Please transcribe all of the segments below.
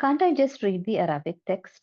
Can't I just read the Arabic text?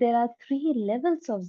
there are 3 levels of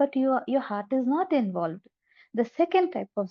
but your heart is not involved. The second type of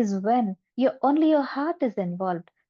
is when only your heart is involved.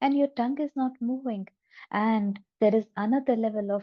and your tongue is not moving. And there is another level of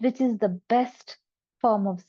which is the best form of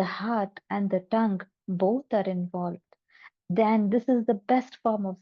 the heart and the tongue both are involved. Then this is the best form of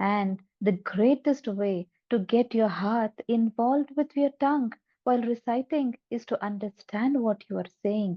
and the greatest way to get your heart involved with your tongue while reciting is to understand what you are saying.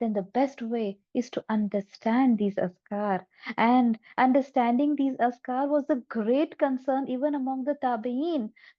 then the best way is to understand these azkar. And understanding these azkar was a great concern even among the tabi'een.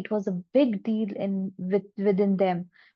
it was a big deal within them.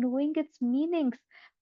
knowing its meanings،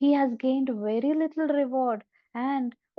he has gained very little reward and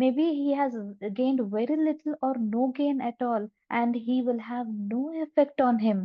maybe he has gained very little or no gain at all and he will have no effect on him.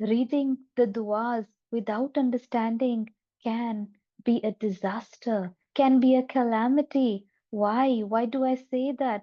reading the duas without understanding can be a disaster, can be a calamity. Why do I say that?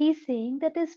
he's saying that is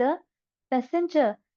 the messenger،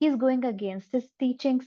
he is going against his teachings.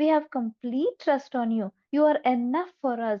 we have complete trust on you, you are enough for us.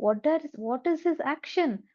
what is his action؟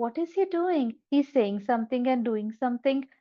what is he doing? He's saying something and doing something.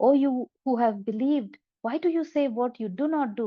O you who have believed, why do you say what you do not do?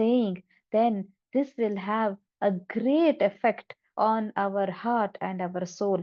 saying, then this will have a great effect on our heart and our soul.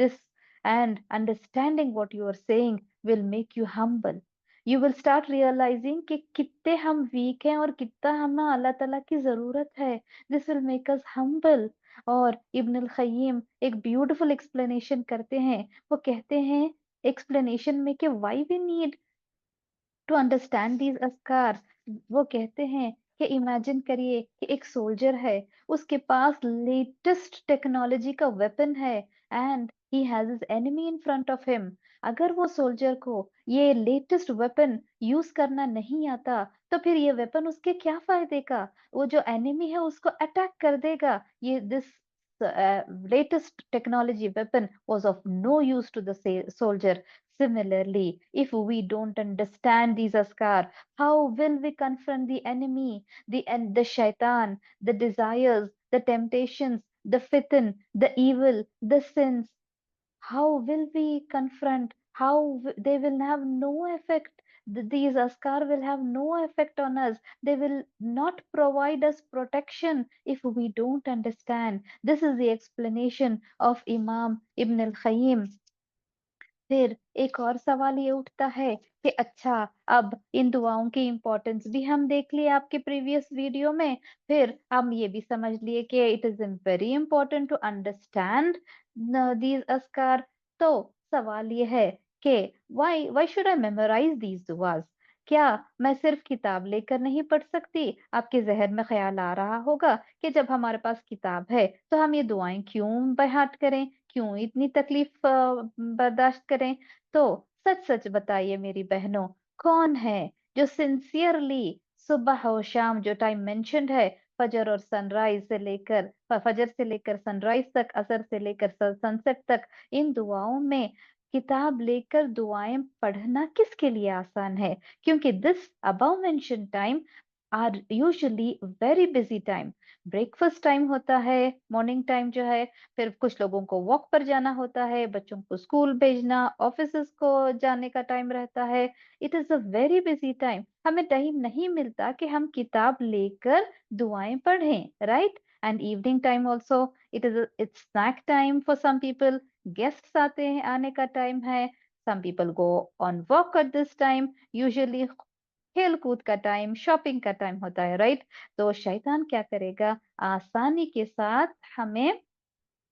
This and understanding what you are saying will make you humble. You will start realizing कि कितने हम week हैं और कितना हमें अल्लाह ताला की जरूरत है. This will make us humble. और इब्न अल क़य्यिम एक ब्यूटीफुल एक्सप्लेनेशन करते हैं. वो कहते हैं एक्सप्लेनेशन में कि why we need to understand these अस्कार. वो कहते हैं कि इमेजिन करिए कि एक सोल्जर है, उसके पास लेटेस्ट टेक्नोलॉजी का वेपन है and he has his enemy in front of him. अगर वो सोल्जर को ये लेटेस्ट वेपन यूज करना नहीं आता तो फिर ये वेपन उसके क्या फायदे का. वो जो एनिमी है उसको अटैक कर देगा. ये this latest technology weapon was of no use to the soldier. Similarly, if we don't understand these askar, how will we confront the enemy, the shaitan, the desires, the temptations, the fitan, the evil, the sins? How will we confront? They will have no effect. These askar will have no effect on us. They will not provide us protection if we don't understand. This is the explanation of Imam Ibn al-Qayyim. फिर एक और सवाल ये उठता है कि अच्छा, अब इन दुआओं की इम्पोर्टेंस भी हम देख लिए आपके प्रीवियस वीडियो में. फिर हम ये भी समझ लिए कि it is very important to understand these अस्कार. तो सवाल ये है कि why should I memorize these दुआज. क्या मैं सिर्फ किताब लेकर नहीं पढ़ सकती. आपके जहन में ख्याल आ रहा होगा कि जब हमारे पास किताब है तो हम ये दुआएं क्यों बाय हार्ट करें, क्यों इतनी तकलीफ बर्दाश्त करें. तो सच सच बताइए मेरी बहनों, कौन है जो सिंसियरली सुबह और शाम जो टाइम मेंशन्ड है, फजर और सनराइज से लेकर फजर से लेकर सनराइज तक, असर से लेकर सनसेट तक, इन दुआओं में किताब लेकर दुआएं पढ़ना किसके लिए आसान है. क्योंकि this above mention time are usually very busy time. Breakfast time होता है, मॉर्निंग टाइम जो है, फिर कुछ लोगों को वॉक पर जाना होता है, बच्चों को स्कूल भेजना, ऑफिस को जाने का टाइम रहता है. It is a very busy time. हमें टाइम नहीं मिलता कि हम किताब लेकर दुआएं पढ़ें, right. And evening time also it's snack time for some people. Guests आते हैं, आने का टाइम है. Some people go on walk at this time. Usually खेल कूद का टाइम, शॉपिंग का टाइम होता है, राइट. तो शैतान क्या करेगा, आसानी के साथ हमें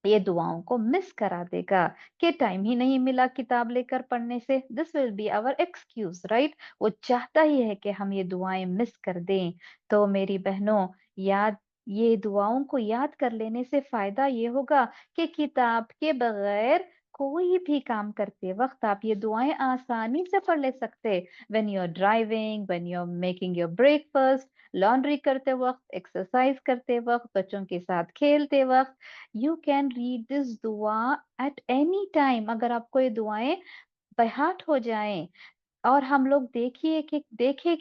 ये दुआओं को मिस करा देगा कि टाइम ही नहीं मिला किताब लेकर पढ़ने से. This will be our excuse, right. वो चाहता ही है कि हम ये दुआएं मिस कर दें. तो मेरी बहनों, याद ये दुआओं को याद कर लेने से फायदा ये होगा कि किताब के बगैर कोई भी काम करते वक्त आप ये दुआएं आसानी से पढ़ ले सकते. When you are driving, when you are making your breakfast, laundry करते वक्त, एक्सरसाइज करते वक्त, बच्चों के साथ खेलते वक्त, यू कैन रीड दिस दुआ एट एनी टाइम. अगर आपको ये दुआएं बाय हार्ट हो जाएं, और हम लोग देखें कि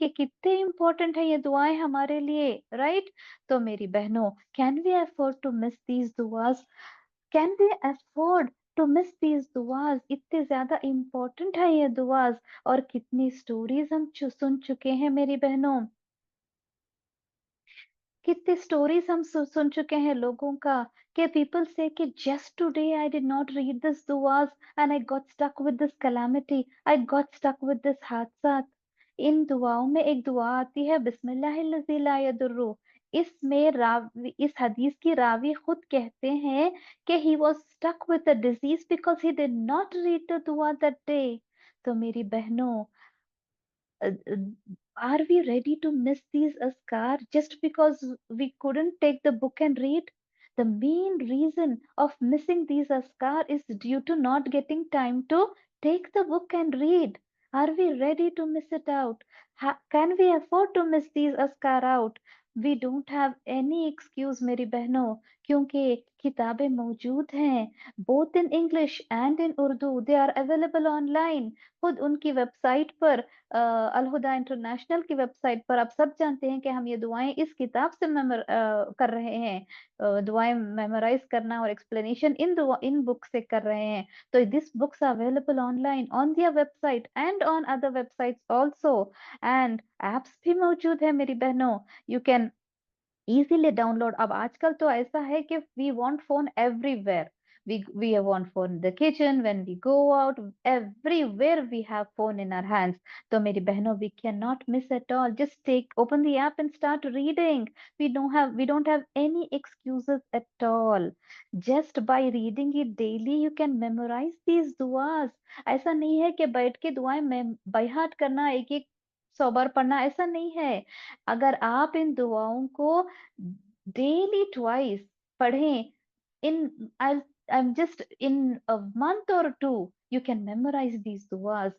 कितने इंपॉर्टेंट है ये दुआएं हमारे लिए, राइट. तो मेरी बहनों, can we afford to miss these दुआज. Can we afford to miss these दुआज. इतने ज्यादा इंपॉर्टेंट है ये दुआज. और कितनी स्टोरीज हम सुन चुके हैं मेरी बहनों. कितने स्टोरीज हम सुन चुके हैं लोगों का कि पीपल से कि just today I did not read this दुआज and I got stuck with this calamity, I got stuck with this हादसा. इन दुआओं में एक दुआ आती है, बिस्मिल्लाहिल्लज़ी ला यदुर्रु. इसमें रावी, इस हदीस की रावी खुद कहते हैं कि he was stuck with the disease because he did not read the dua that day. तो मेरी बहनों, uh, uh, are we ready to miss these askar just because we couldn't take the book and read? The main reason of missing these askar is due to not getting time to take the book and read. Are we ready to miss it out? Can we afford to miss these askar out? We don't have any excuse मेरी बहनों, क्योंकि किताबें मौजूद हैं, both in English and in Urdu. They are available online. खुद उनकी website पर, Al Huda international की वेबसाइट पर, आप सब जानते हैं कि हम ये दुआएं इस किताब से कर रहे हैं. दुआएं मेमोराइज करना और एक्सप्लेनेशन इन बुक से कर रहे हैं. तो this books are available online on their website and on other websites also. And apps भी मौजूद है मेरी बहनों. You can easily download. अब आजकल तो ऐसा है कि we want phone everywhere. We want phone in the kitchen, when we go out, everywhere we have phone in our hands. So मेरी बहनों, we cannot miss at all. Just open the app and start reading. We don't have any excuses at all. Just by reading it daily, you can memorize these duas. ऐसा नहीं है कि बैठ के दुआएं by heart करना, एक एक 100 बार पढ़ना, ऐसा नहीं है. अगर आप इन दुआओं को डेली ट्वाइस पढ़ें, in I'll I'm just in a month or two, you can memorize these duas.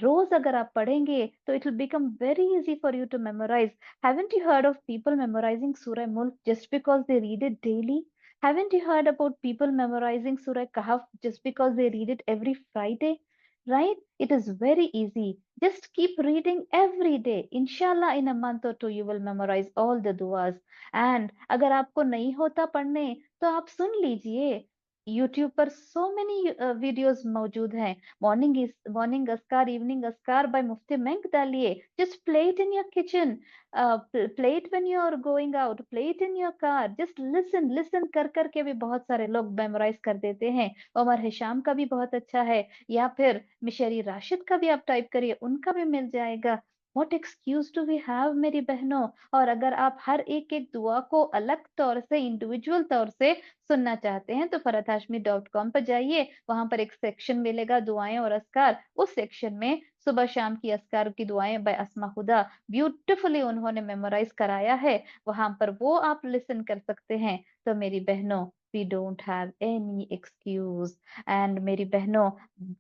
रोज अगर आप पढ़ेंगे तो it will become very easy for you to memorize. Haven't you heard of people memorizing Surah Mulk just because they read it daily? Haven't you heard about people memorizing Surah Kahf just because they read it every Friday? Right? It is very easy. Just keep reading every day. Inshallah, in a month or two, you will memorize all the duas. And अगर आपको नहीं होता पढ़ने, तो आप सुन लीजिए. YouTube पर so many videos मौजूद हैं. मॉर्निंग अस्कार, इवनिंग अस्कार बाय मुफ्ती मेंक डालिए. Just play it in your kitchen, play it when you are going out, play it in your car. Just listen listen कर करके भी बहुत सारे लोग मेमोराइज कर देते हैं. उमर हिशाम का भी बहुत अच्छा है, या फिर मिशरी राशिद का भी आप टाइप करिए, उनका भी मिल जाएगा. What excuse do we have मेरी बहनों. और अगर आप हर एक एक दुआ को अलग तौर से, इंडिविजुअल तौर से सुनना चाहते हैं, तो farhatashmi.com पर जाइए. वहां पर एक सेक्शन मिलेगा दुआएं और अस्कार. उस सेक्शन में सुबह शाम की अस्कार की दुआएं बाय अस्मा खुदा ब्यूटिफुली उन्होंने मेमोराइज कराया है. वहां पर वो आप लिसन कर सकते हैं. तो मेरी बहनों, we don't have any excuse. And मेरी बहनों,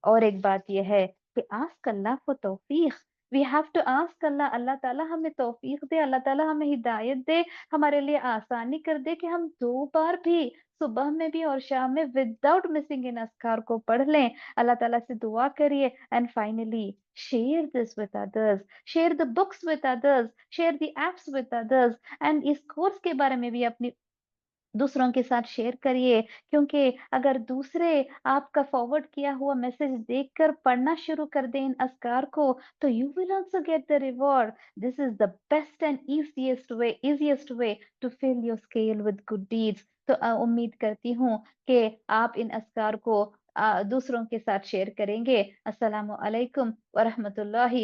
और एक बात यह है कि आस्क अल्लाह फॉर तौफीक. We have to ask Allah. Allah ताला हमें तौफीक दे, अल्लाह ताला हमें हिदायत दे, हमारे लिए आसानी कर दे कि हम 2 बार भी, सुबह में भी और शाम में, विदाउट मिसिंग इन अस्कार को पढ़ लें. अल्लाह ताला से दुआ करिए. And finally, share this with others, share the books with others, share the apps with others. And इस कोर्स के बारे में भी अपनी दूसरों के साथ शेयर करिए. क्योंकि अगर दूसरे आपका फॉरवर्ड किया हुआ मैसेज देखकर पढ़ना शुरू कर दें इन अस्कार को, तो you will also get the reward. This is the best and easiest way to fill your scale with good deeds. तो उम्मीद करती हूँ कि आप इन अस्कार को दूसरों के साथ शेयर करेंगे. अस्सलामु अलैकुम व रहमतुल्लाहि